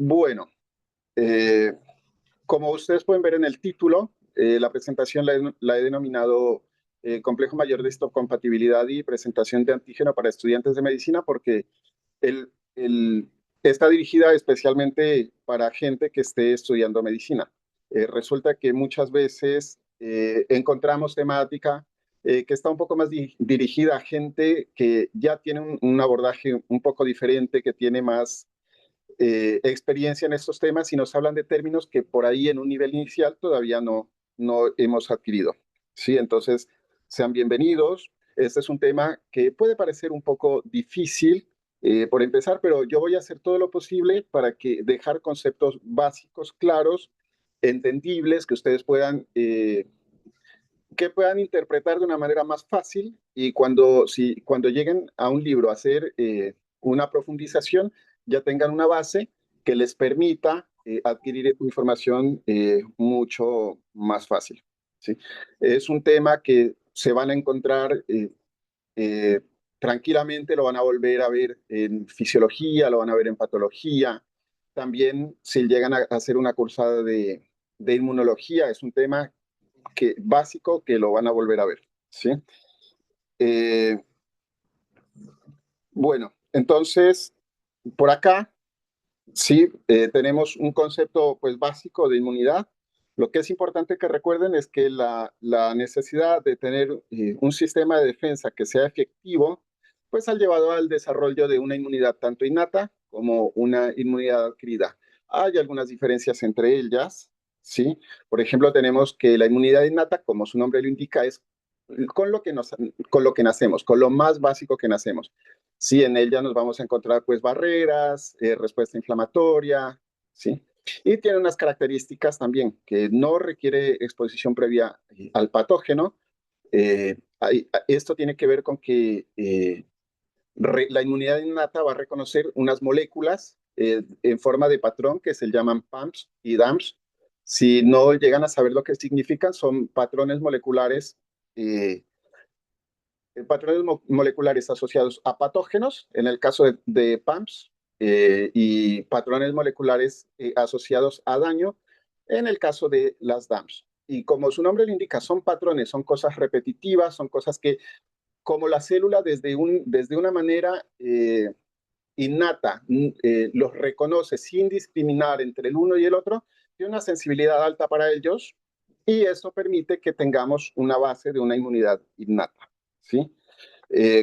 Bueno, eh, como ustedes pueden ver en el título, la presentación la he denominado Complejo Mayor de Histocompatibilidad y Presentación de Antígeno para Estudiantes de Medicina porque el, el- está dirigida especialmente para gente que esté estudiando medicina. Resulta que muchas veces encontramos temática que está un poco más dirigida a gente que ya tiene un abordaje un poco diferente, que tiene más experiencia en estos temas y nos hablan de términos que por ahí en un nivel inicial todavía no hemos adquirido. Sí, entonces sean bienvenidos. Este es un tema que puede parecer un poco difícil por empezar, pero yo voy a hacer todo lo posible para que dejar conceptos básicos, claros, entendibles, que puedan interpretar de una manera más fácil y cuando lleguen a un libro a hacer una profundización, ya tengan una base que les permita adquirir esta información mucho más fácil. ¿Sí? Es un tema que se van a encontrar eh, tranquilamente, lo van a volver a ver en fisiología, lo van a ver en patología. También si llegan a hacer una cursada de inmunología, es un tema básico que lo van a volver a ver. ¿Sí? Eh, bueno, entonces, por acá, sí, tenemos un concepto pues, básico de inmunidad. Lo que es importante que recuerden es que la necesidad de tener un sistema de defensa que sea efectivo, pues ha llevado al desarrollo de una inmunidad tanto innata como una inmunidad adquirida. Hay algunas diferencias entre ellas, ¿sí? Por ejemplo, tenemos que la inmunidad innata, como su nombre lo indica, es con lo que, con lo que nacemos, con lo más básico que nacemos. Sí, en ella nos vamos a encontrar pues barreras, respuesta inflamatoria, ¿sí? Y tiene unas características también que no requiere exposición previa al patógeno. Esto tiene que ver con que la inmunidad innata va a reconocer unas moléculas en forma de patrón que se llaman PAMPs y DAMPs. Si no llegan a saber lo que significan, son patrones moleculares moleculares asociados a patógenos, en el caso de PAMPs, y patrones moleculares asociados a daño, en el caso de las DAMPs. Y como su nombre lo indica, son patrones, son cosas repetitivas, son cosas que, como la célula desde una manera innata los reconoce sin discriminar entre el uno y el otro, tiene una sensibilidad alta para ellos y eso permite que tengamos una base de una inmunidad innata. ¿Sí?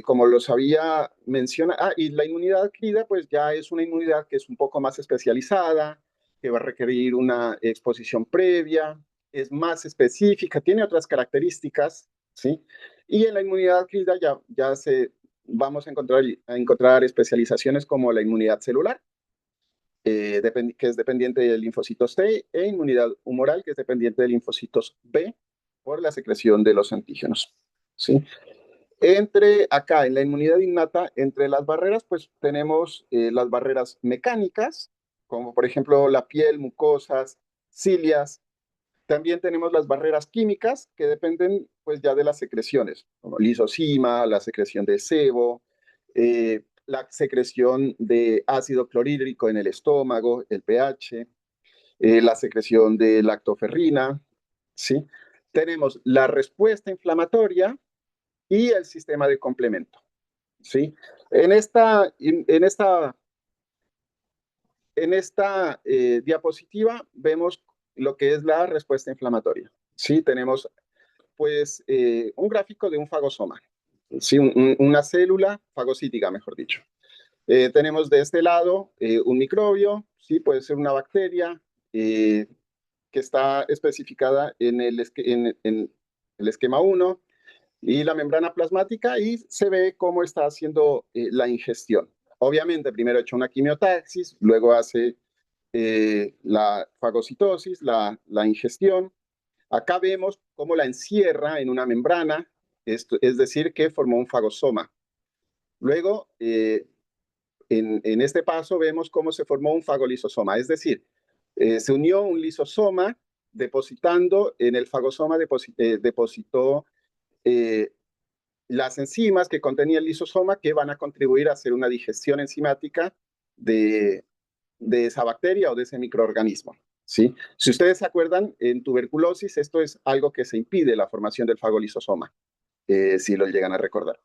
Como lo sabía mencionar, y la inmunidad adquirida, pues ya es una inmunidad que es un poco más especializada, que va a requerir una exposición previa, es más específica, tiene otras características, ¿sí? Y en la inmunidad adquirida vamos a encontrar especializaciones como la inmunidad celular, que es dependiente de linfocitos T, e inmunidad humoral, que es dependiente de linfocitos B, por la secreción de los antígenos, ¿sí? Entre acá, en la inmunidad innata, entre las barreras, pues tenemos las barreras mecánicas, como por ejemplo la piel, mucosas, cilias. También tenemos las barreras químicas, que dependen pues ya de las secreciones, como lisozima, la secreción de sebo, la secreción de ácido clorhídrico en el estómago, el pH, la secreción de lactoferrina, ¿sí? Tenemos la respuesta inflamatoria, y el sistema de complemento. ¿Sí? En esta diapositiva vemos lo que es la respuesta inflamatoria. ¿Sí? Tenemos pues un gráfico de un fagosoma, ¿sí? Una célula fagocítica, mejor dicho. Tenemos de este lado un microbio, ¿sí? Puede ser una bacteria que está especificada en el esquema 1 y la membrana plasmática y se ve cómo está haciendo la ingestión. Obviamente, primero hecho una quimiotaxis, luego hace la fagocitosis, la ingestión. Acá vemos cómo la encierra en una membrana, es decir, que formó un fagosoma. Luego, en este paso vemos cómo se formó un fagolisosoma, es decir, se unió un lisosoma depositando en el fagosoma, depositó eh, las enzimas que contenía el lisosoma que van a contribuir a hacer una digestión enzimática de, esa bacteria o de ese microorganismo. ¿Sí? Si ustedes se acuerdan, en tuberculosis esto es algo que se impide la formación del fagolisosoma, si lo llegan a recordar.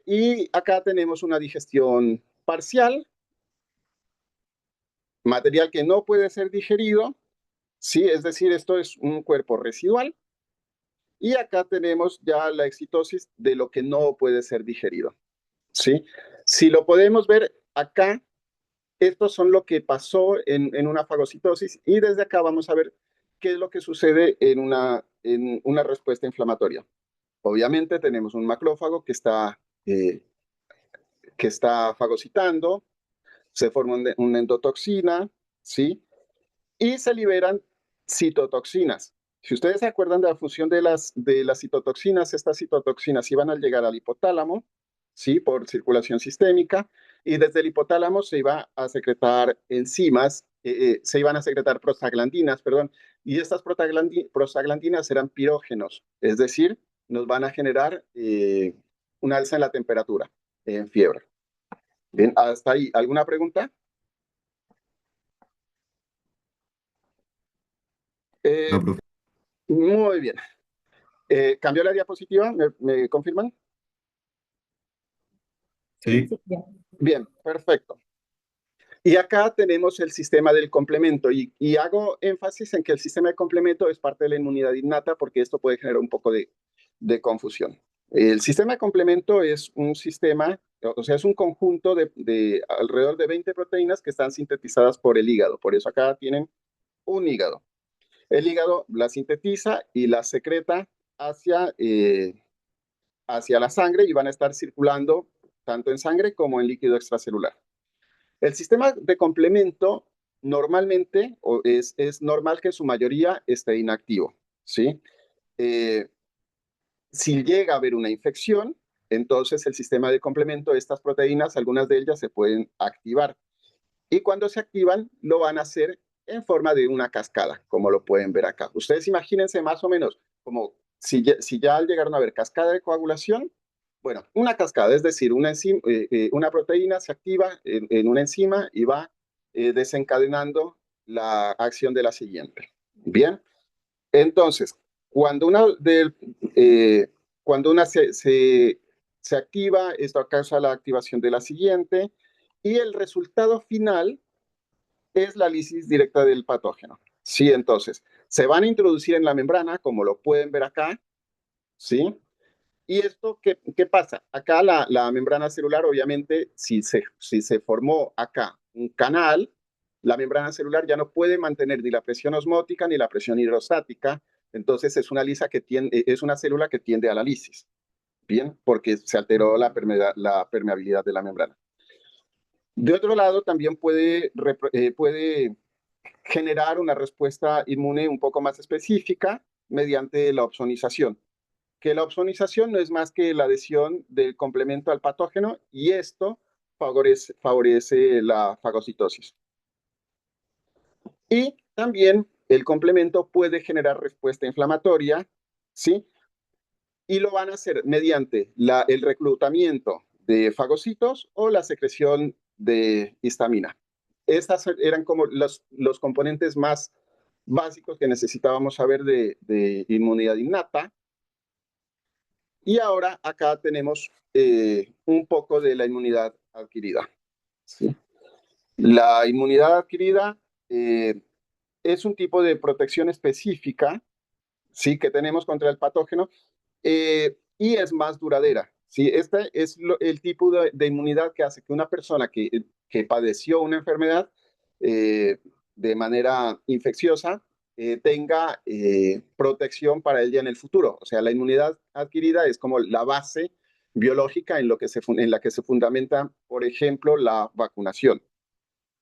Y acá tenemos una digestión parcial, material que no puede ser digerido, ¿sí? Es decir, esto es un cuerpo residual. Y acá tenemos ya la excitosis de lo que no puede ser digerido, ¿sí? Si lo podemos ver acá, estos son lo que pasó en una fagocitosis y desde acá vamos a ver qué es lo que sucede en una respuesta inflamatoria. Obviamente tenemos un macrófago que está fagocitando, se forma una endotoxina, ¿sí? Y se liberan citotoxinas. Si ustedes se acuerdan de la función de las citotoxinas, estas citotoxinas iban a llegar al hipotálamo, ¿sí? Por circulación sistémica, y desde el hipotálamo se iba a secretar enzimas, se iban a secretar prostaglandinas, perdón, y estas prostaglandinas eran pirógenos, es decir, nos van a generar un alza en la temperatura, en fiebre. Bien, hasta ahí. ¿Alguna pregunta? No, Eh, profe. Muy bien. ¿Cambió la diapositiva? ¿Me confirman? Sí. Bien, perfecto. Y acá tenemos el sistema del complemento y hago énfasis en que el sistema de complemento es parte de la inmunidad innata porque esto puede generar un poco de confusión. El sistema de complemento es un sistema, o sea, es un conjunto de alrededor de 20 proteínas que están sintetizadas por el hígado. Por eso acá tienen un hígado. El hígado las sintetiza y las secreta hacia, hacia la sangre y van a estar circulando tanto en sangre como en líquido extracelular. El sistema de complemento normalmente es normal que en su mayoría esté inactivo, ¿sí? Eh, si llega a haber una infección, entonces el sistema de complemento, estas proteínas, algunas de ellas se pueden activar. Y cuando se activan, lo van a hacer en forma de una cascada, como lo pueden ver acá. Ustedes imagínense más o menos como si ya llegaron a ver cascada de coagulación, bueno, una cascada, es decir, una proteína se activa en una enzima y va desencadenando la acción de la siguiente. Bien, entonces, cuando una, del, cuando una se activa, esto causa la activación de la siguiente y el resultado final es la lisis directa del patógeno. Sí, entonces, se van a introducir en la membrana, como lo pueden ver acá, ¿sí? ¿Y esto qué pasa? Acá la membrana celular, obviamente, si se formó acá un canal, la membrana celular ya no puede mantener ni la presión osmótica ni la presión hidrostática, entonces es una célula que tiende a la lisis, ¿bien? Porque se alteró la permeabilidad de la membrana. De otro lado, también puede generar una respuesta inmune un poco más específica mediante la opsonización, que la opsonización no es más que la adhesión del complemento al patógeno y esto favorece la fagocitosis. Y también el complemento puede generar respuesta inflamatoria, ¿sí? Y lo van a hacer mediante el reclutamiento de fagocitos o la secreción de histamina. Estas eran como los componentes más básicos que necesitábamos saber de inmunidad innata. Y ahora acá tenemos un poco de la inmunidad adquirida, ¿sí? La inmunidad adquirida es un tipo de protección específica, ¿sí? Que tenemos contra el patógeno y es más duradera, ¿sí? Este es el tipo de inmunidad que hace que una persona que padeció una enfermedad de manera infecciosa tenga protección para ella en el futuro. O sea, la inmunidad adquirida es como la base biológica en la que se fundamenta, por ejemplo, la vacunación.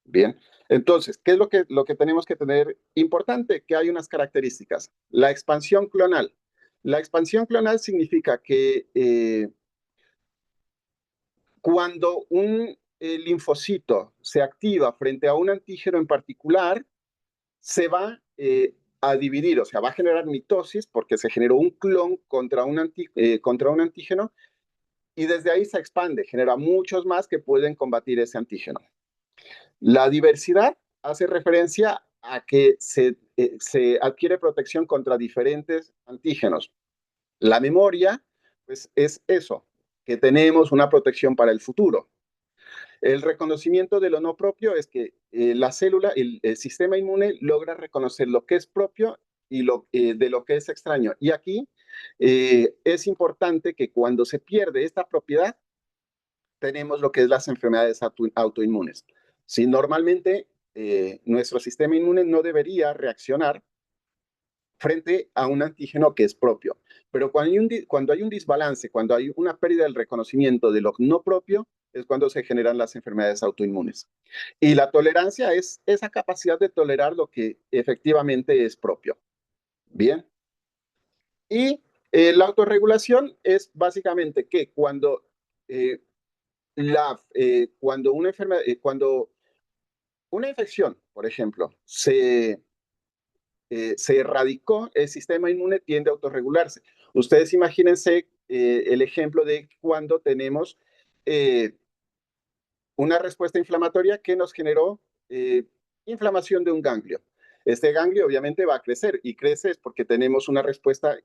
Bien, entonces, ¿qué es lo que tenemos que tener importante? Que hay unas características. La expansión clonal. La expansión clonal significa que cuando un linfocito se activa frente a un antígeno en particular, se va a dividir, o sea, va a generar mitosis porque se generó un clon contra un antígeno y desde ahí se expande, genera muchos más que pueden combatir ese antígeno. La diversidad hace referencia a que se adquiere protección contra diferentes antígenos. La memoria, pues es eso, que tenemos una protección para el futuro. El reconocimiento de lo no propio es que la célula, el sistema inmune logra reconocer lo que es propio y de lo que es extraño. Y aquí es importante que cuando se pierde esta propiedad, tenemos lo que es las enfermedades autoinmunes. Si normalmente nuestro sistema inmune no debería reaccionar frente a un antígeno que es propio. Pero cuando hay un desbalance, cuando hay una pérdida del reconocimiento de lo no propio, es cuando se generan las enfermedades autoinmunes. Y la tolerancia es esa capacidad de tolerar lo que efectivamente es propio. Bien. Y la autorregulación es básicamente que eh, cuando una infección, por ejemplo, se erradicó, el sistema inmune tiende a autorregularse. Ustedes imagínense el ejemplo de cuando tenemos eh, una respuesta inflamatoria que nos generó inflamación de un ganglio. Este ganglio obviamente va a crecer y crece es porque tenemos una respuesta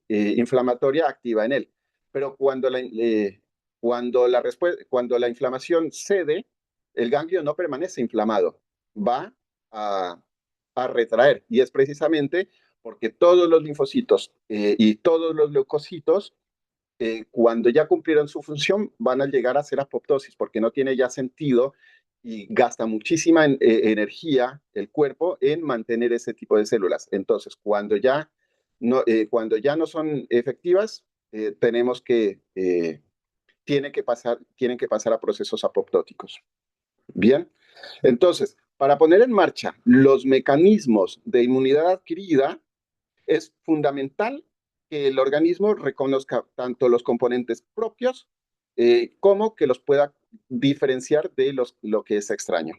inflamatoria activa en él. Pero cuando la inflamación cede, el ganglio no permanece inflamado, va a, a retraer. Y es precisamente porque todos los linfocitos y todos los leucocitos cuando ya cumplieron su función, van a llegar a ser apoptosis porque no tiene ya sentido y gasta muchísima energía el cuerpo en mantener ese tipo de células. Entonces, cuando ya no son efectivas, tenemos tienen que pasar a procesos apoptóticos. Bien, entonces, para poner en marcha los mecanismos de inmunidad adquirida, es fundamental que el organismo reconozca tanto los componentes propios como que los pueda diferenciar de lo que es extraño.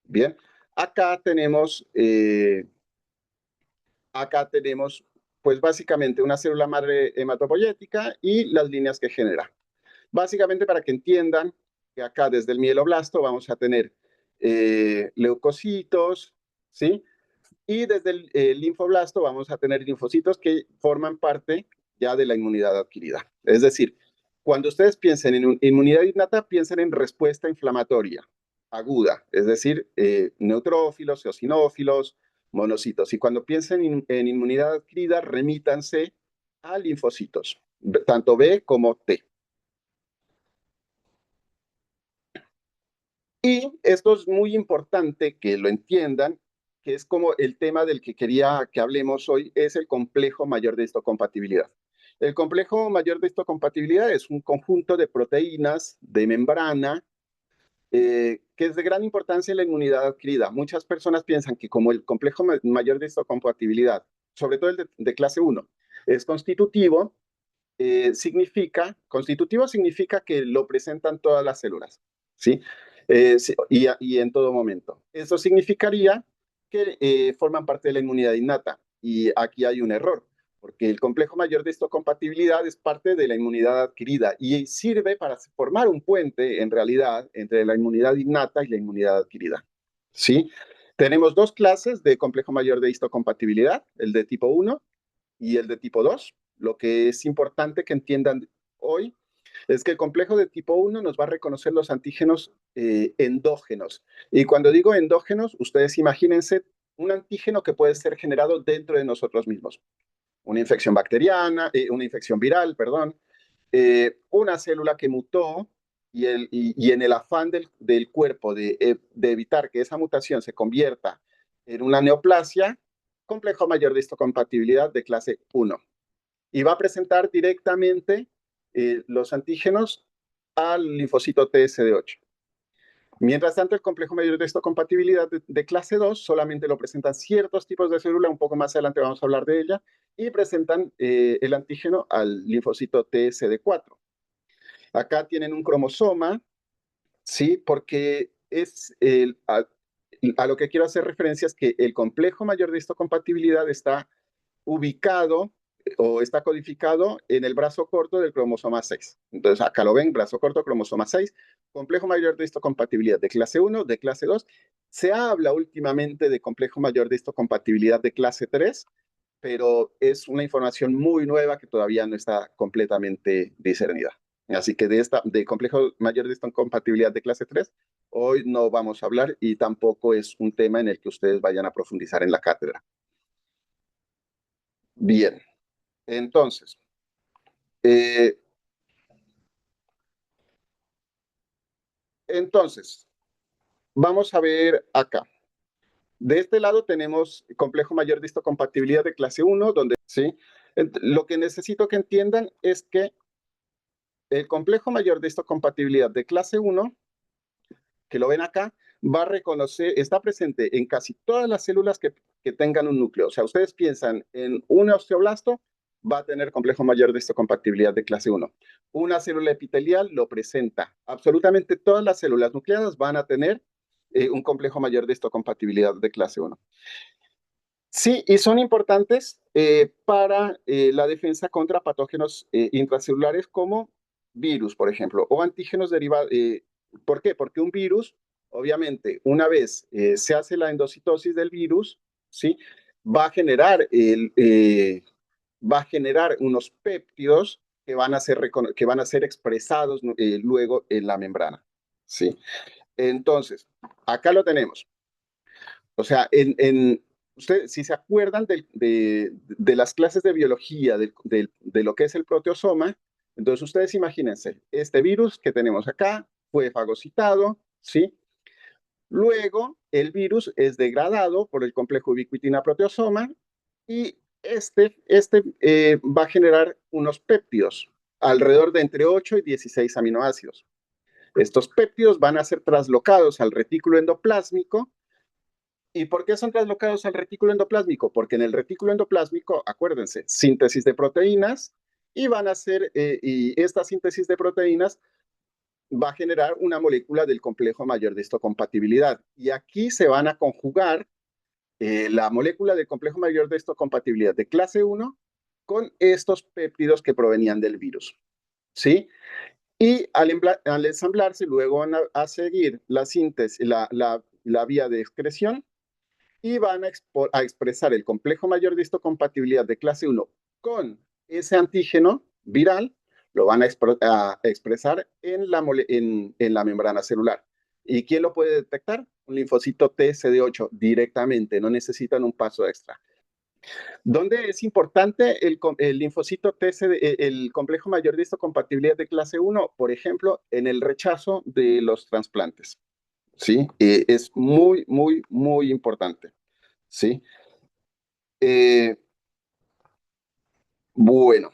Bien, acá tenemos, eh, acá tenemos pues básicamente una célula madre hematopoyética y las líneas que genera. Básicamente para que entiendan que acá desde el mieloblasto vamos a tener leucocitos, ¿sí? Y desde el linfoblasto vamos a tener linfocitos que forman parte ya de la inmunidad adquirida. Es decir, cuando ustedes piensen en inmunidad innata, piensen en respuesta inflamatoria aguda, es decir, neutrófilos, eosinófilos, monocitos. Y cuando piensen en inmunidad adquirida, remítanse a linfocitos, tanto B como T. Y esto es muy importante que lo entiendan, que es como el tema del que quería que hablemos hoy, es el complejo mayor de histocompatibilidad. El complejo mayor de histocompatibilidad es un conjunto de proteínas de membrana que es de gran importancia en la inmunidad adquirida. Muchas personas piensan que como el complejo mayor de histocompatibilidad, sobre todo el de clase 1, es constitutivo, constitutivo significa que lo presentan todas las células, ¿sí? Sí, y en todo momento. Eso significaría que forman parte de la inmunidad innata. Y aquí hay un error, porque el complejo mayor de histocompatibilidad es parte de la inmunidad adquirida y sirve para formar un puente, en realidad, entre la inmunidad innata y la inmunidad adquirida, ¿sí? Tenemos dos clases de complejo mayor de histocompatibilidad, el de tipo 1 y el de tipo 2. Lo que es importante que entiendan hoy es que el complejo de tipo 1 nos va a reconocer los antígenos endógenos. Y cuando digo endógenos, ustedes imagínense un antígeno que puede ser generado dentro de nosotros mismos. Una infección bacteriana, una infección viral, perdón, una célula que mutó y en el afán del cuerpo de evitar que esa mutación se convierta en una neoplasia, complejo mayor de histocompatibilidad de clase 1 y va a presentar directamente los antígenos al linfocito TSD8. Mientras tanto, el complejo mayor de histocompatibilidad de clase 2 solamente lo presentan ciertos tipos de célula, un poco más adelante vamos a hablar de ella, y presentan el antígeno al linfocito TSD4. Acá tienen un cromosoma, ¿sí? Porque a lo que quiero hacer referencia es que el complejo mayor de histocompatibilidad está ubicado o está codificado en el brazo corto del cromosoma 6. Entonces, acá lo ven, brazo corto, cromosoma 6, complejo mayor de histocompatibilidad de clase 1, de clase 2. Se habla últimamente de complejo mayor de histocompatibilidad de clase 3, pero es una información muy nueva que todavía no está completamente discernida. Así que de complejo mayor de histocompatibilidad de clase 3, hoy no vamos a hablar y tampoco es un tema en el que ustedes vayan a profundizar en la cátedra. Bien, entonces, eh, entonces, vamos a ver acá. De este lado tenemos complejo mayor de histocompatibilidad de clase 1, donde, ¿sí? Lo que necesito que entiendan es que el complejo mayor de histocompatibilidad de clase 1, que lo ven acá, va a reconocer, está presente en casi todas las células que tengan un núcleo. O sea, ustedes piensan en un osteoblasto, va a tener complejo mayor de histocompatibilidad de clase 1. Una célula epitelial lo presenta. Absolutamente todas las células nucleadas van a tener un complejo mayor de histocompatibilidad de clase 1. Sí, y son importantes para la defensa contra patógenos intracelulares como virus, por ejemplo, o antígenos derivados. ¿Por qué? Porque un virus, obviamente, una vez se hace la endocitosis del virus, ¿sí? Va a generar, va a generar unos péptidos que van a ser expresados luego en la membrana, ¿sí? Entonces, acá lo tenemos. O sea, ustedes, si se acuerdan de las clases de biología, de lo que es el proteosoma, entonces ustedes imagínense, este virus que tenemos acá fue fagocitado, ¿sí? Luego, el virus es degradado por el complejo ubiquitina proteosoma y este va a generar unos péptidos, alrededor de entre 8 y 16 aminoácidos. Estos péptidos van a ser traslocados al retículo endoplásmico. ¿Y por qué son traslocados al retículo endoplásmico? Porque en el retículo endoplásmico, acuérdense, síntesis de proteínas y van a ser, y esta síntesis de proteínas va a generar una molécula del complejo mayor de histocompatibilidad. Y aquí se van a conjugar la molécula del complejo mayor de histocompatibilidad de clase 1 con estos péptidos que provenían del virus. ¿Sí? Y al ensamblarse, luego van a seguir la síntesis, la vía de excreción y van a expresar el complejo mayor de histocompatibilidad de clase 1 con ese antígeno viral, lo van a expresar en la membrana celular. ¿Y quién lo puede detectar? Un linfocito TCD8 directamente, no necesitan un paso extra. ¿Dónde es importante el linfocito TCD, el complejo mayor de histocompatibilidad de clase 1? Por ejemplo, en el rechazo de los trasplantes. ¿Sí? Es muy, muy, muy importante. ¿Sí? Eh, bueno,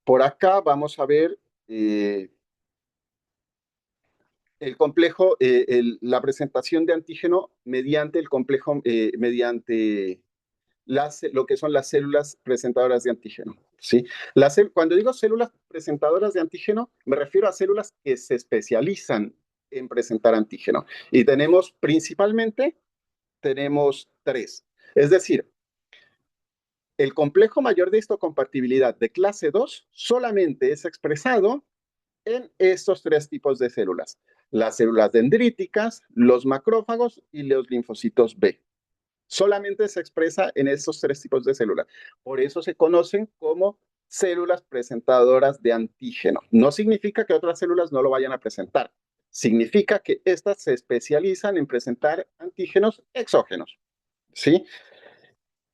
por acá vamos a ver el complejo, la presentación de antígeno mediante el complejo, mediante lo que son las células presentadoras de antígeno. ¿Sí? Cuando digo células presentadoras de antígeno, me refiero a células que se especializan en presentar antígeno. Y principalmente, tenemos tres. Es decir, el complejo mayor de histocompatibilidad de clase 2 solamente es expresado en estos tres tipos de células: las células dendríticas, los macrófagos y los linfocitos B. Solamente se expresa en estos tres tipos de células. Por eso se conocen como células presentadoras de antígeno. No significa que otras células no lo vayan a presentar. Significa que estas se especializan en presentar antígenos exógenos. ¿Sí?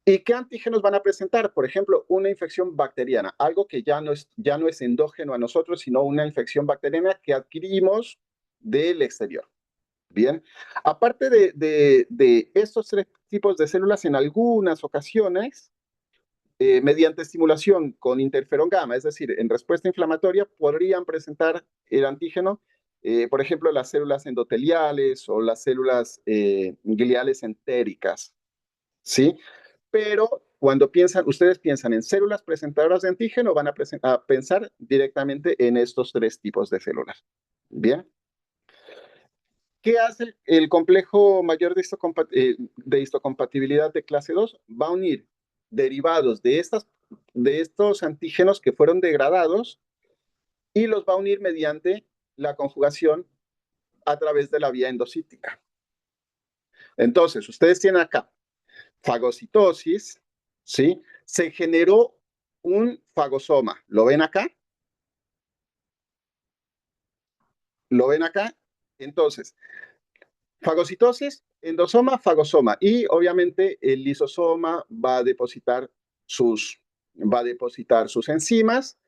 ¿Y qué antígenos van a presentar? Por ejemplo, una infección bacteriana, algo que ya no es endógeno a nosotros, sino una infección bacteriana que adquirimos del exterior. Bien, aparte de estos tres tipos de células, en algunas ocasiones, mediante estimulación con interferón gamma, es decir, en respuesta inflamatoria, podrían presentar el antígeno, por ejemplo, las células endoteliales o las células gliales entéricas. ¿Sí? Pero cuando ustedes piensan en células presentadoras de antígeno, van a pensar directamente en estos tres tipos de células. Bien. ¿Qué hace el complejo mayor de histocompatibilidad de clase 2? Va a unir derivados de estos antígenos que fueron degradados y los va a unir mediante la conjugación a través de la vía endocítica. Entonces, ustedes tienen acá fagocitosis, ¿sí? Se generó un fagosoma. ¿Lo ven acá? ¿Lo ven acá? Entonces, fagocitosis, endosoma, fagosoma. Y obviamente el lisosoma va a depositar sus enzimas,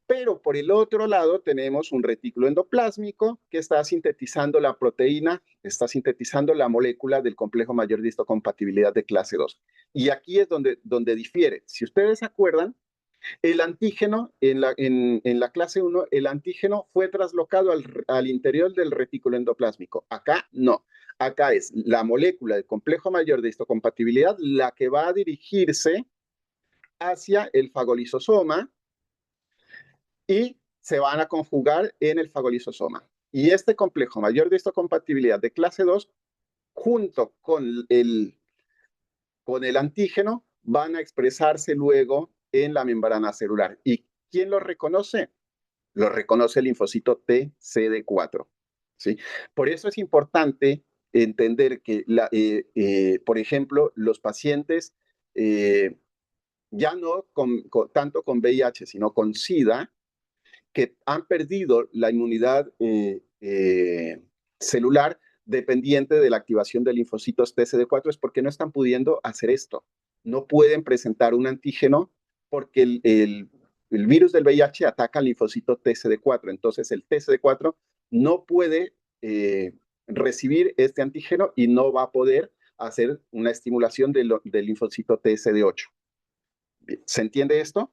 pero por el otro lado tenemos un retículo endoplásmico que está sintetizando la proteína, está sintetizando la molécula del complejo mayor de histocompatibilidad de clase 2. Y aquí es donde difiere. Si ustedes se acuerdan, el antígeno en la clase 1, el antígeno fue traslocado al interior del retículo endoplásmico. Acá no. Acá es la molécula del complejo mayor de histocompatibilidad la que va a dirigirse hacia el fagolisosoma y se van a conjugar en el fagolisosoma. Y este complejo mayor de histocompatibilidad de clase 2, junto con el antígeno, van a expresarse luego en la membrana celular. ¿Y quién lo reconoce? Lo reconoce el linfocito TCD4. ¿Sí? Por eso es importante entender que, por ejemplo, los pacientes, ya no tanto con VIH, sino con SIDA, que han perdido la inmunidad celular dependiente de la activación de linfocitos TCD4 es porque no están pudiendo hacer esto. No pueden presentar un antígeno porque el virus del VIH ataca al linfocito TCD4. Entonces el TCD4 no puede recibir este antígeno y no va a poder hacer una estimulación del linfocito TCD8. ¿Se entiende esto?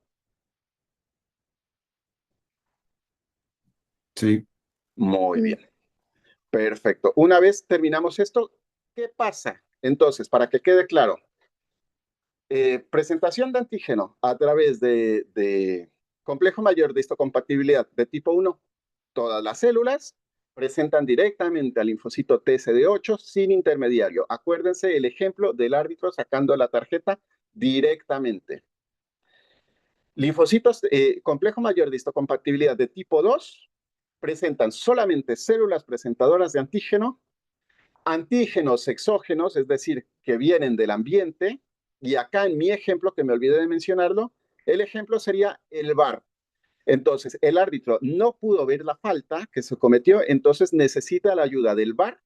Sí. Muy bien. Perfecto. Una vez terminamos esto, ¿qué pasa? Entonces, para que quede claro, presentación de antígeno a través de complejo mayor de histocompatibilidad de tipo 1, todas las células presentan directamente al linfocito TCD8 sin intermediario. Acuérdense el ejemplo del árbitro sacando la tarjeta directamente. Linfocitos, complejo mayor de histocompatibilidad de tipo 2 presentan solamente células presentadoras de antígeno, antígenos exógenos, es decir, que vienen del ambiente, y acá en mi ejemplo, que me olvidé de mencionarlo, el ejemplo sería el VAR. Entonces, el árbitro no pudo ver la falta que se cometió, entonces necesita la ayuda del VAR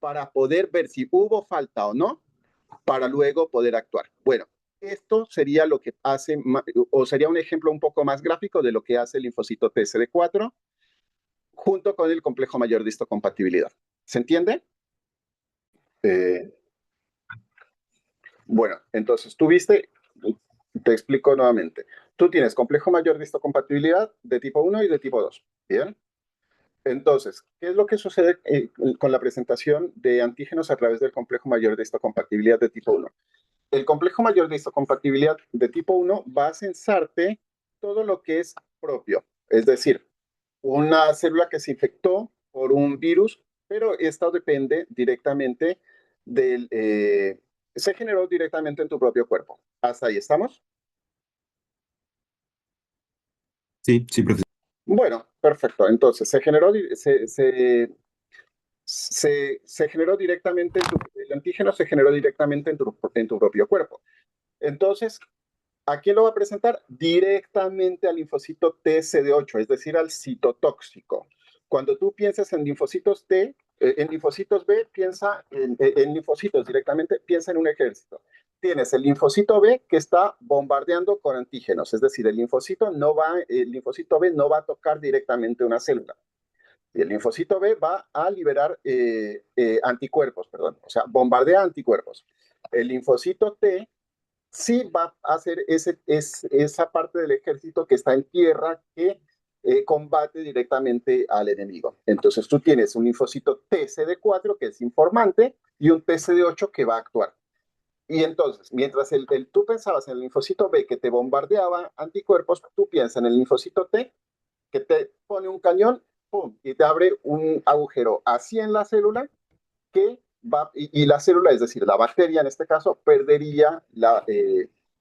para poder ver si hubo falta o no, para luego poder actuar. Bueno, esto sería lo que hace, o sería un ejemplo un poco más gráfico de lo que hace el linfocito TCD4 junto con el complejo mayor de histocompatibilidad. ¿Se entiende? Eh, Bueno, entonces tú viste, te explico nuevamente. Tú tienes complejo mayor de histocompatibilidad de tipo 1 y de tipo 2. Bien. Entonces, ¿qué es lo que sucede con la presentación de antígenos a través del complejo mayor de histocompatibilidad de tipo 1? El complejo mayor de histocompatibilidad de tipo 1 va a censarte todo lo que es propio. Es decir, una célula que se infectó por un virus, pero esto depende directamente se generó directamente en tu propio cuerpo. ¿Hasta ahí estamos? Sí, sí, profesor. Bueno, perfecto. Entonces, se generó directamente el antígeno se generó directamente en tu propio cuerpo. Entonces, ¿a quién lo va a presentar? Directamente al linfocito TCD8, es decir, al citotóxico. Cuando tú piensas en linfocitos en linfocitos B, piensa en linfocitos directamente, piensa en un ejército. Tienes el linfocito B que está bombardeando con antígenos, es decir, el linfocito B no va a tocar directamente una célula. Y el linfocito B va a liberar anticuerpos, perdón, o sea, bombardea anticuerpos. El linfocito T sí va a hacer esa parte del ejército que está en tierra que combate directamente al enemigo. Entonces tú tienes un linfocito TCD4 que es informante y un TCD8 que va a actuar. Y entonces, mientras tú pensabas en el linfocito B que te bombardeaba anticuerpos, tú piensas en el linfocito T que te pone un cañón ¡pum! Y te abre un agujero así en la célula que va, y la célula, es decir, la bacteria en este caso, perdería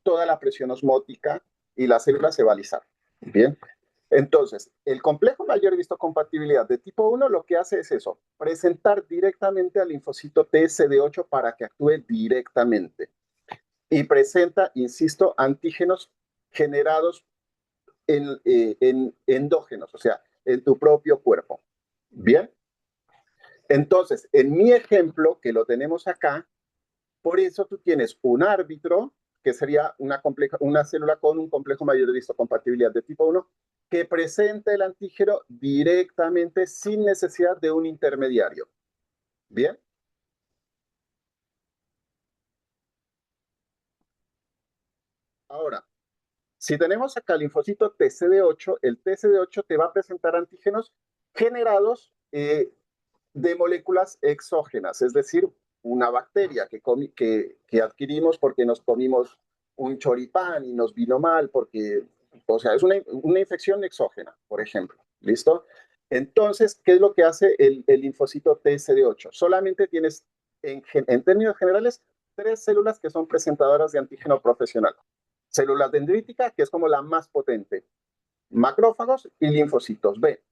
toda la presión osmótica y la célula se va a alisar. Bien. Entonces, el complejo mayor de histocompatibilidad de tipo 1 lo que hace es eso, presentar directamente al linfocito TSD8 para que actúe directamente. Y presenta, insisto, antígenos generados en endógenos, o sea, en tu propio cuerpo. Bien. Entonces, en mi ejemplo, que lo tenemos acá, por eso tú tienes un árbitro, que sería una célula con un complejo mayor de histocompatibilidad de tipo 1, que presenta el antígeno directamente sin necesidad de un intermediario. ¿Bien? Ahora, si tenemos acá el linfocito TCD8, el TCD8 te va a presentar antígenos generados de moléculas exógenas, es decir, una bacteria que adquirimos porque nos comimos un choripán y nos vino mal, porque, o sea, es una infección exógena, por ejemplo. ¿Listo? Entonces, ¿qué es lo que hace el linfocito TSD8? Solamente tienes, en términos generales, tres células que son presentadoras de antígeno profesional. Célula dendrítica, que es como la más potente, macrófagos y linfocitos B.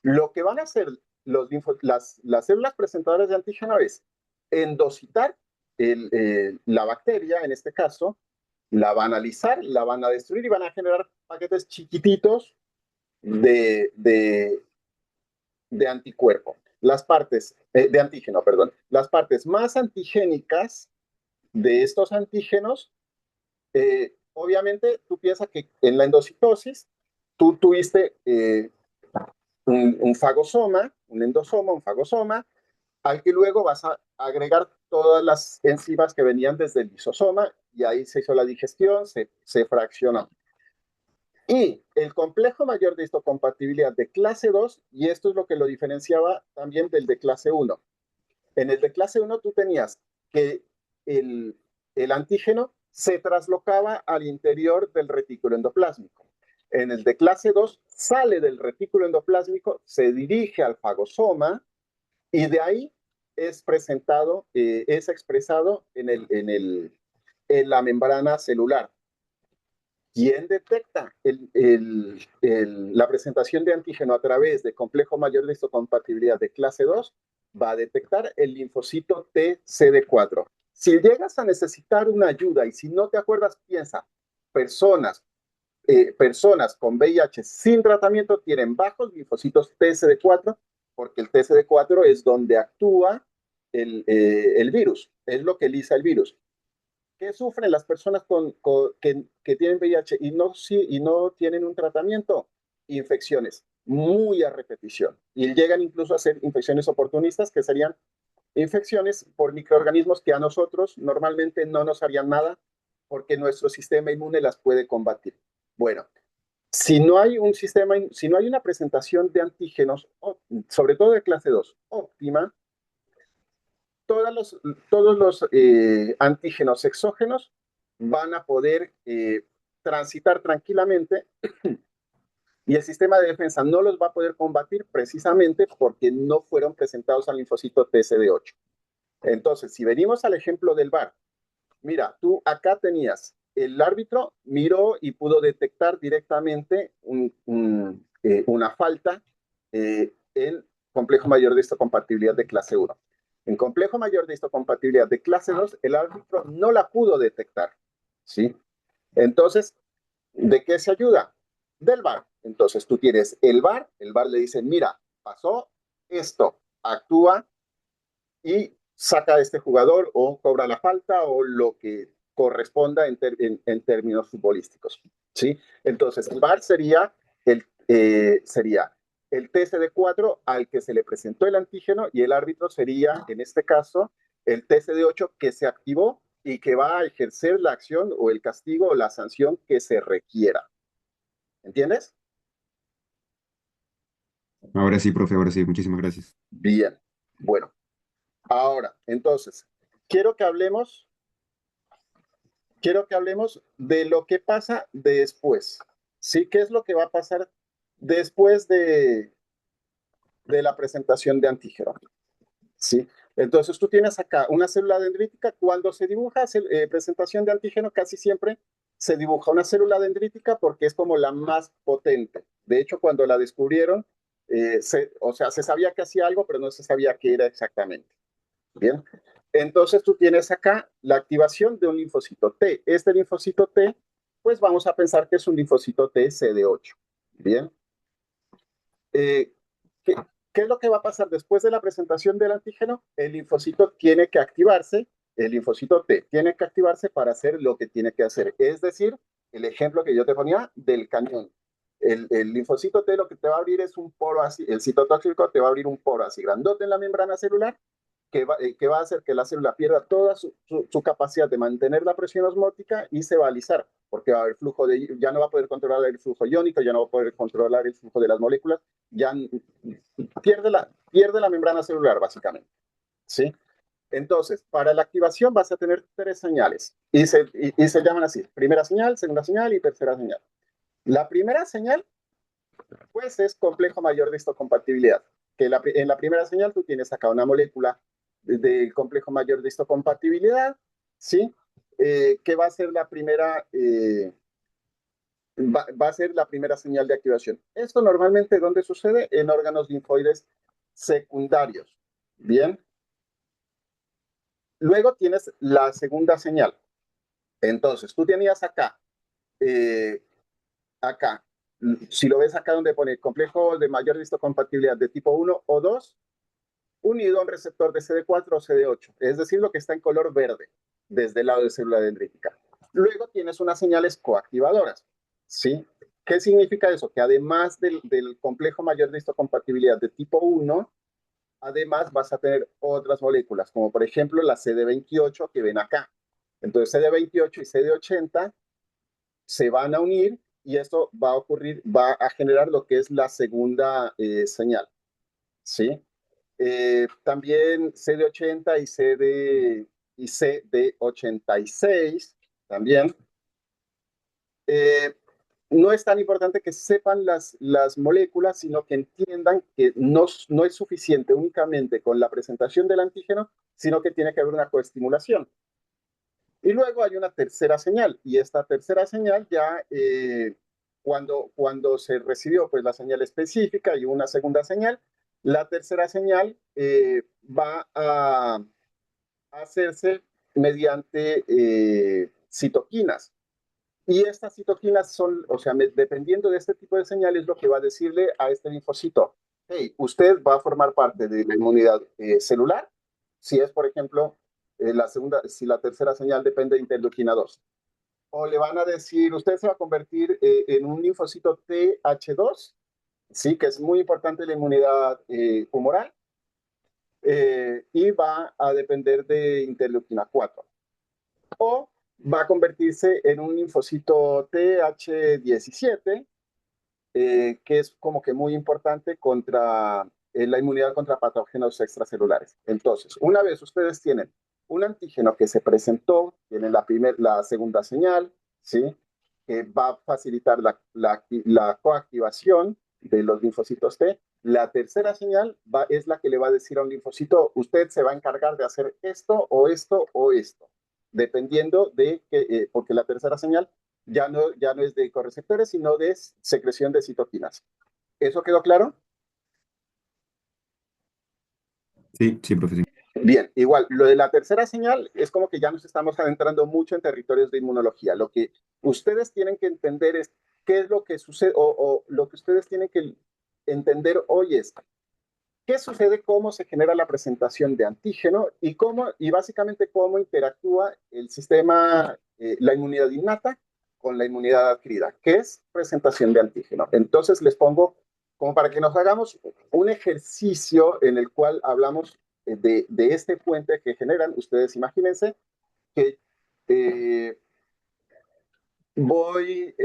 Lo que van a hacer las células presentadoras de antígeno es endocitar la bacteria, en este caso, la van a alisar, la van a destruir y van a generar paquetes chiquititos de anticuerpo. Las partes, de antígeno, perdón. Las partes más antigénicas de estos antígenos, obviamente tú piensas que en la endocitosis tú tuviste un fagosoma, un endosoma, un fagosoma, al que luego vas a agregar todas las enzimas que venían desde el lisosoma y ahí se hizo la digestión, se fraccionó. Y el complejo mayor de histocompatibilidad de clase 2, y esto es lo que lo diferenciaba también del de clase 1. En el de clase 1 tú tenías que el antígeno se traslocaba al interior del retículo endoplásmico. En el de clase 2 sale del retículo endoplásmico, se dirige al fagosoma y de ahí es presentado, es expresado en la membrana celular. ¿Quién detecta la presentación de antígeno a través de complejo mayor de histocompatibilidad de clase 2? Va a detectar el linfocito TCD4. Si llegas a necesitar una ayuda y si no te acuerdas, piensa, personas con VIH sin tratamiento tienen bajos linfocitos TCD4 porque el TCD4 es donde actúa el virus, es lo que lisa el virus. ¿Qué sufren las personas que tienen VIH y no tienen un tratamiento? Infecciones, muy a repetición. Y llegan incluso a ser infecciones oportunistas, que serían infecciones por microorganismos que a nosotros normalmente no nos harían nada porque nuestro sistema inmune las puede combatir. Bueno, si no hay un sistema, si no hay una presentación de antígenos, sobre todo de clase 2 óptima, todos los antígenos exógenos van a poder transitar tranquilamente y el sistema de defensa no los va a poder combatir precisamente porque no fueron presentados al linfocito TCD8. Entonces, si venimos al ejemplo del VAR, mira, tú acá tenías, el árbitro miró y pudo detectar directamente una falta en complejo mayor de histocompatibilidad de clase 1. En complejo mayor de histocompatibilidad de clase 2, el árbitro no la pudo detectar. ¿Sí? Entonces, ¿de qué se ayuda? Del VAR. Entonces, tú tienes el VAR le dice, mira, pasó esto, actúa y saca a este jugador o cobra la falta o lo que corresponda en términos futbolísticos. ¿Sí? Entonces, el VAR sería el TCD4 al que se le presentó el antígeno y el árbitro sería, en este caso, el TCD8 que se activó y que va a ejercer la acción o el castigo o la sanción que se requiera. ¿Entiendes? Ahora sí, profe, ahora sí, muchísimas gracias. Bien. Bueno, ahora, entonces, quiero que hablemos quiero que hablemos de lo que pasa después. ¿Sí? ¿Qué es lo que va a pasar después de la presentación de antígeno. ¿Sí? Entonces tú tienes acá una célula dendrítica. Cuando se dibuja presentación de antígeno, casi siempre se dibuja una célula dendrítica porque es como la más potente. De hecho, cuando la descubrieron, o sea, se sabía que hacía algo, pero no se sabía qué era exactamente. Bien, entonces tú tienes acá la activación de un linfocito T. Este linfocito T, pues vamos a pensar que es un linfocito T CD8. Bien, eh, ¿qué, ¿qué es lo que va a pasar después de la presentación del antígeno? El linfocito tiene que activarse, el linfocito T tiene que activarse para hacer lo que tiene que hacer. Es decir, el ejemplo que yo te ponía del cañón. El linfocito T lo que te va a abrir es un poro así, el citotóxico te va a abrir un poro así grandote en la membrana celular que va a hacer que la célula pierda toda su capacidad de mantener la presión osmótica y se va a alisar, porque va a haber flujo ya no va a poder controlar el flujo iónico, ya no va a poder controlar el flujo de las moléculas, ya pierde la membrana celular, básicamente. ¿Sí? Entonces, para la activación vas a tener tres señales y se llaman así: primera señal, segunda señal y tercera señal. La primera señal, pues, es complejo mayor de histocompatibilidad. En la primera señal tú tienes acá una molécula del complejo mayor de histocompatibilidad, ¿sí? Que va a ser la primera, va a ser la primera señal de activación. Esto normalmente, ¿dónde sucede? En órganos linfoides secundarios. Bien. Luego tienes la segunda señal. Entonces, tú tenías acá, eh, acá, si lo ves acá donde pone complejo de mayor histocompatibilidad de tipo 1 o 2, unido a un receptor de CD4 o CD8, es decir, lo que está en color verde desde el lado de célula dendrítica. Luego tienes unas señales coactivadoras, ¿sí? ¿Qué significa eso? Que además del complejo mayor de histocompatibilidad de tipo 1, además vas a tener otras moléculas, como por ejemplo la CD28 que ven acá. Entonces CD28 y CD80 se van a unir y esto va a ocurrir, va a generar lo que es la segunda señal, ¿sí? También CD80 y CD86 también. Eh, no es tan importante que sepan las moléculas, sino que entiendan que no es suficiente únicamente con la presentación del antígeno, sino que tiene que haber una coestimulación. Y luego hay una tercera señal, y esta tercera señal ya, cuando se recibió pues la señal específica y una segunda señal, la tercera señal va a hacerse mediante citoquinas. Y estas citoquinas son, o sea, dependiendo de este tipo de señales, lo que va a decirle a este linfocito: hey, usted va a formar parte de la inmunidad celular, si es, por ejemplo, si la tercera señal depende de interleuquina 2. O le van a decir, usted se va a convertir en un linfocito TH2, sí, que es muy importante la inmunidad humoral, y va a depender de interleuquina 4. O va a convertirse en un linfocito TH17, que es como que muy importante contra la inmunidad contra patógenos extracelulares. Entonces, una vez ustedes tienen un antígeno que se presentó, tienen la segunda señal, ¿sí? Que va a facilitar la coactivación de los linfocitos T. La tercera señal es la que le va a decir a un linfocito: usted se va a encargar de hacer esto o esto o esto, dependiendo de que, porque la tercera señal ya no es de correceptores, sino de secreción de citoquinas. ¿Eso quedó claro? Sí, sí, profe, sí. Bien, igual, lo de la tercera señal es como que ya nos estamos adentrando mucho en territorios de inmunología. Lo que ustedes tienen que entender es qué es lo que sucede, o lo que ustedes tienen que entender hoy es qué sucede, cómo se genera la presentación de antígeno y básicamente cómo interactúa el sistema, la inmunidad innata con la inmunidad adquirida, que es presentación de antígeno. Entonces les pongo como para que nos hagamos un ejercicio en el cual hablamos de este puente que generan. Ustedes imagínense que eh, voy,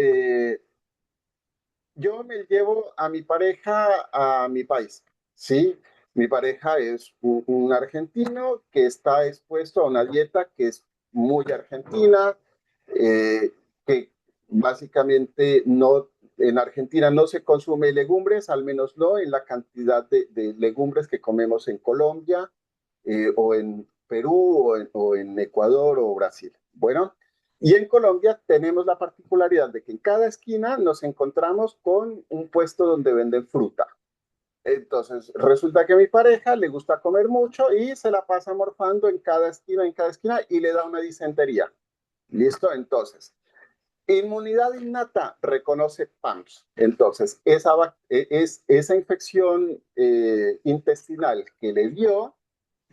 yo me llevo a mi pareja a mi país, ¿sí? Mi pareja es un argentino que está expuesto a una dieta que es muy argentina, que básicamente no, en Argentina no se consume legumbres, al menos no en la cantidad de legumbres que comemos en Colombia, o en Perú, o en Ecuador o Brasil. Bueno, y en Colombia tenemos la particularidad de que en cada esquina nos encontramos con un puesto donde venden fruta. Entonces, resulta que a mi pareja le gusta comer mucho y se la pasa morfando en cada esquina y le da una disentería. ¿Listo? Entonces, inmunidad innata reconoce PAMS. Entonces, esa infección intestinal que le dio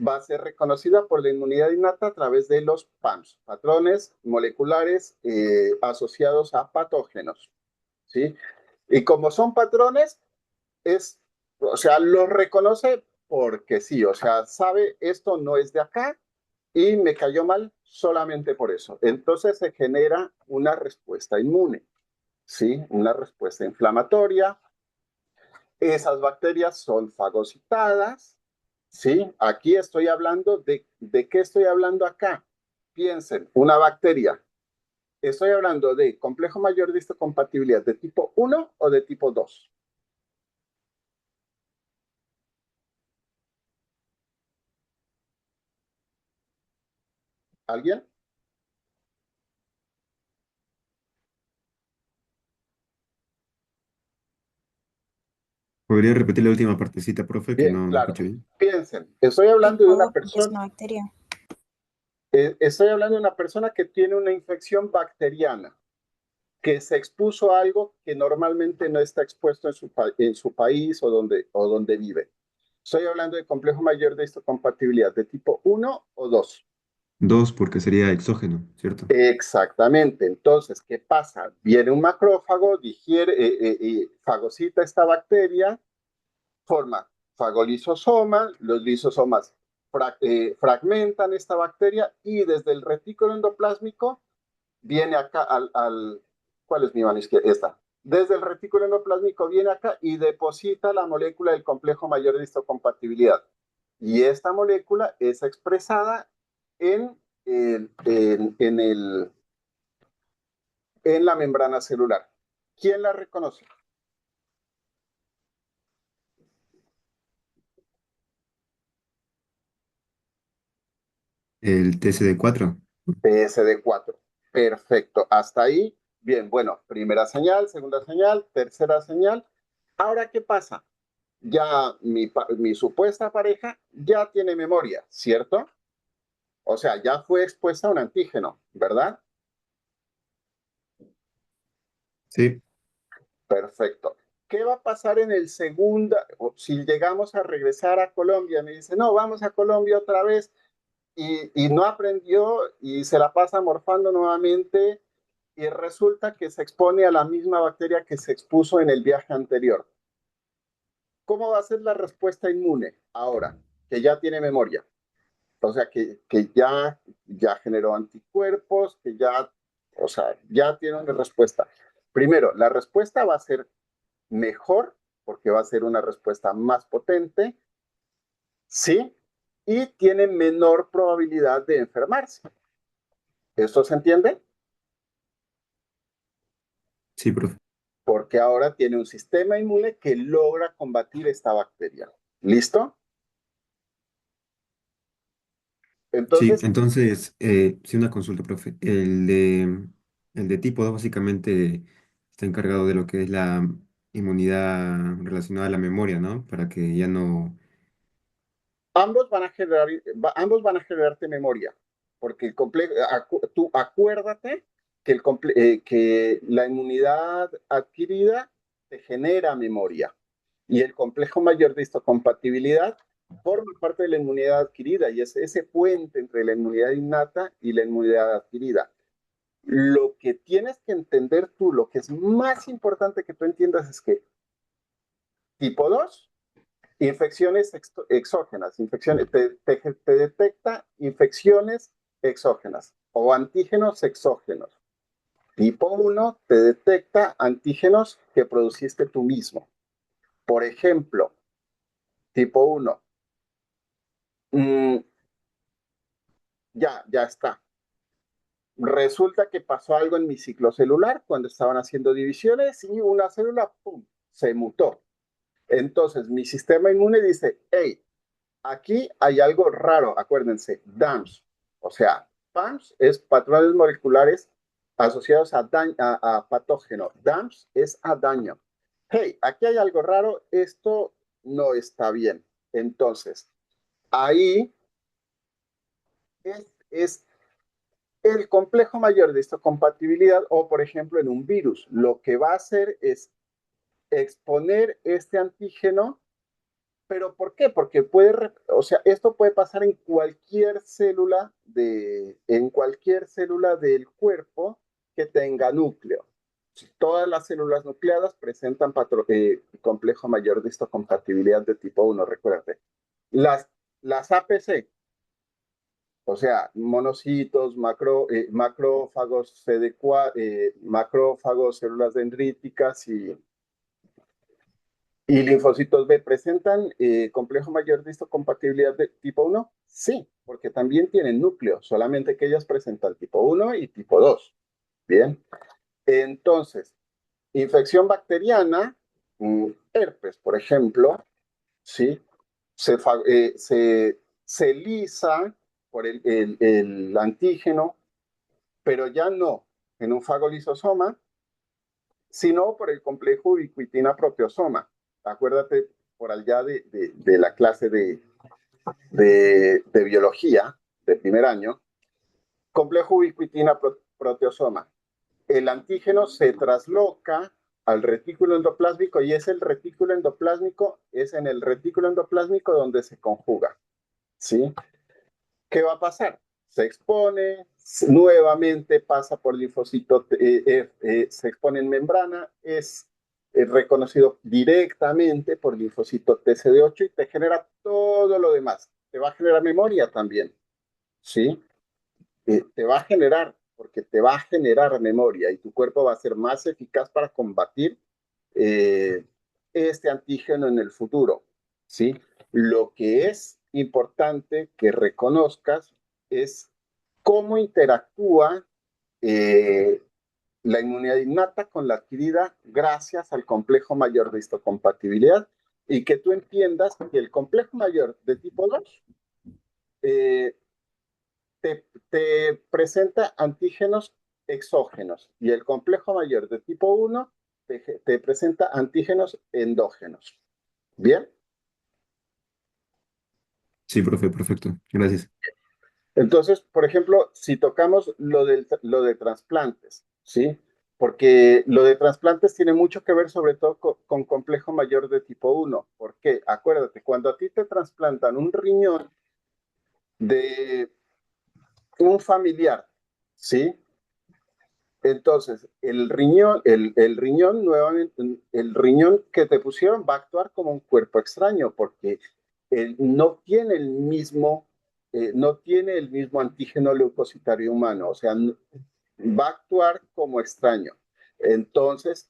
va a ser reconocida por la inmunidad innata a través de los PAMS, patrones moleculares asociados a patógenos. ¿Sí? Y como son patrones, o sea, los reconoce porque sí, o sea, sabe esto no es de acá y me cayó mal solamente por eso. Entonces se genera una respuesta inmune, ¿sí? Una respuesta inflamatoria. Esas bacterias son fagocitadas, ¿sí? Aquí estoy hablando ¿de qué estoy hablando acá? Piensen, una bacteria. Estoy hablando de complejo mayor de histocompatibilidad de tipo 1 o de tipo 2. ¿Alguien? ¿Podría repetir la última partecita, profe, que Bien, no claro. escuché bien? Piensen, estoy hablando de Tipo una 2 porque es persona, una bacteria. estoy hablando de una persona que tiene una infección bacteriana, que se expuso a algo que normalmente no está expuesto en su país o donde vive. Estoy hablando de complejo mayor de histocompatibilidad de tipo 1 o 2. Dos, porque sería exógeno, ¿cierto? Exactamente. Entonces, ¿qué pasa? Viene un macrófago, digiere, fagocita esta bacteria, forma fagolisosoma, los lisosomas fragmentan esta bacteria y desde el retículo endoplásmico viene acá ¿cuál es mi mano izquierda? Esta. Desde el retículo endoplásmico viene acá y deposita la molécula del complejo mayor de histocompatibilidad. Y esta molécula es expresada en, en, en, en el, en la membrana celular. ¿Quién la reconoce? El TCD4. PSD4. Perfecto. Hasta ahí, bien. Bueno, primera señal, segunda señal, tercera señal. Ahora, ¿qué pasa? Ya mi supuesta pareja ya tiene memoria, ¿cierto? O sea, ya fue expuesta a un antígeno, ¿verdad? Sí, Perfecto. ¿Qué va a pasar en el segundo? Si llegamos a regresar a Colombia, me dice, no, vamos a Colombia otra vez y no aprendió y se la pasa morfando nuevamente y resulta que se expone a la misma bacteria que se expuso en el viaje anterior. ¿Cómo va a ser la respuesta inmune ahora que ya tiene memoria? O sea, que ya generó anticuerpos, que ya, o sea, ya tiene una respuesta. Primero, la respuesta va a ser mejor porque va a ser una respuesta más potente, ¿sí? Y tiene menor probabilidad de enfermarse. ¿Esto se entiende? sí, profe. Porque ahora tiene un sistema inmune que logra combatir esta bacteria. ¿Listo? Sí, Entonces, entonces, sí, una consulta, profe. El de tipo 2 básicamente está encargado de lo que es la inmunidad relacionada a la memoria, ¿no? Para que ya no... ambos van a generarte memoria, porque tú acuérdate que, que la inmunidad adquirida te genera memoria y el complejo mayor de histocompatibilidad forma parte de la inmunidad adquirida y es ese puente entre la inmunidad innata y la inmunidad adquirida. Lo que tienes que entender tú, lo que es más importante que tú entiendas es que tipo 2 infecciones exógenas, te detecta infecciones exógenas o antígenos exógenos. Tipo 1 te detecta antígenos que produciste tú mismo. Por ejemplo, tipo 1, ya está. resulta que pasó algo en mi ciclo celular cuando estaban haciendo divisiones y una célula, ¡pum!, se mutó. Entonces mi sistema inmune dice, hey, aquí hay algo raro, acuérdense, DAMS, o sea, PAMS es patrones moleculares asociados a patógeno, DAMS es a daño. Hey, aquí hay algo raro, esto no está bien. Entonces, ahí es el complejo mayor de histocompatibilidad o, por ejemplo, en un virus, lo que va a hacer es exponer este antígeno. ¿Pero por qué? Porque o sea, esto puede pasar en cualquier célula del cuerpo que tenga núcleo. Todas las células nucleadas presentan complejo mayor de histocompatibilidad de tipo 1, recuérdate. Las, las APC, o sea, monocitos, macrófagos, macrófagos, células dendríticas ¿y linfocitos B presentan complejo mayor de histocompatibilidad de tipo 1? Sí, porque también tienen núcleo, solamente que ellas presentan tipo 1 y tipo 2. Bien, entonces, infección bacteriana, herpes, por ejemplo, ¿sí? Se lisa por el antígeno, pero ya no en un fagolisosoma, sino por el complejo ubiquitina proteosoma. Acuérdate por allá de la clase de biología de primer año, complejo ubiquitina proteosoma. El antígeno se trasloca al retículo endoplásmico y es en el retículo endoplásmico donde se conjuga, ¿sí? ¿Qué va a pasar? Se expone, nuevamente pasa por linfocito, se expone en membrana, es reconocido directamente por linfocito TCD8 y te genera todo lo demás. Te va a generar memoria también, ¿sí? Te va a generar, porque te va a generar memoria y tu cuerpo va a ser más eficaz para combatir eh, este antígeno en el futuro, ¿sí? Lo que es importante que reconozcas es cómo interactúa eh, la inmunidad innata con la adquirida gracias al complejo mayor de histocompatibilidad y que tú entiendas que el complejo mayor de tipo 2 eh, te presenta antígenos exógenos y el complejo mayor de tipo 1 te presenta antígenos endógenos. ¿Bien? Sí, profe, perfecto. Gracias. Entonces, por ejemplo, si tocamos lo de trasplantes, ¿sí? Porque lo de trasplantes tiene mucho que ver sobre todo con complejo mayor de tipo 1. ¿Por qué? Acuérdate, cuando a ti te trasplantan un riñón de un familiar, ¿sí? Entonces, el riñón, nuevamente, el riñón que te pusieron va a actuar como un cuerpo extraño porque no tiene no tiene el mismo antígeno leucocitario humano, o sea, va a actuar como extraño. Entonces,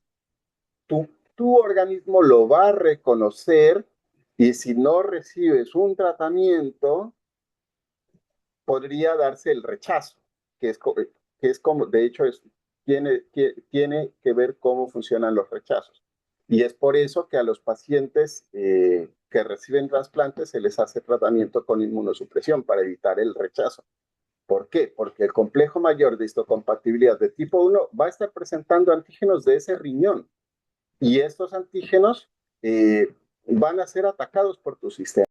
tu organismo lo va a reconocer y si no recibes un tratamiento, podría darse el rechazo, que es como, de hecho, tiene que ver cómo funcionan los rechazos. Y es por eso que a los pacientes que reciben trasplantes se les hace tratamiento con inmunosupresión para evitar el rechazo. ¿Por qué? Porque el complejo mayor de histocompatibilidad de tipo 1 va a estar presentando antígenos de ese riñón y estos antígenos van a ser atacados por tu sistema.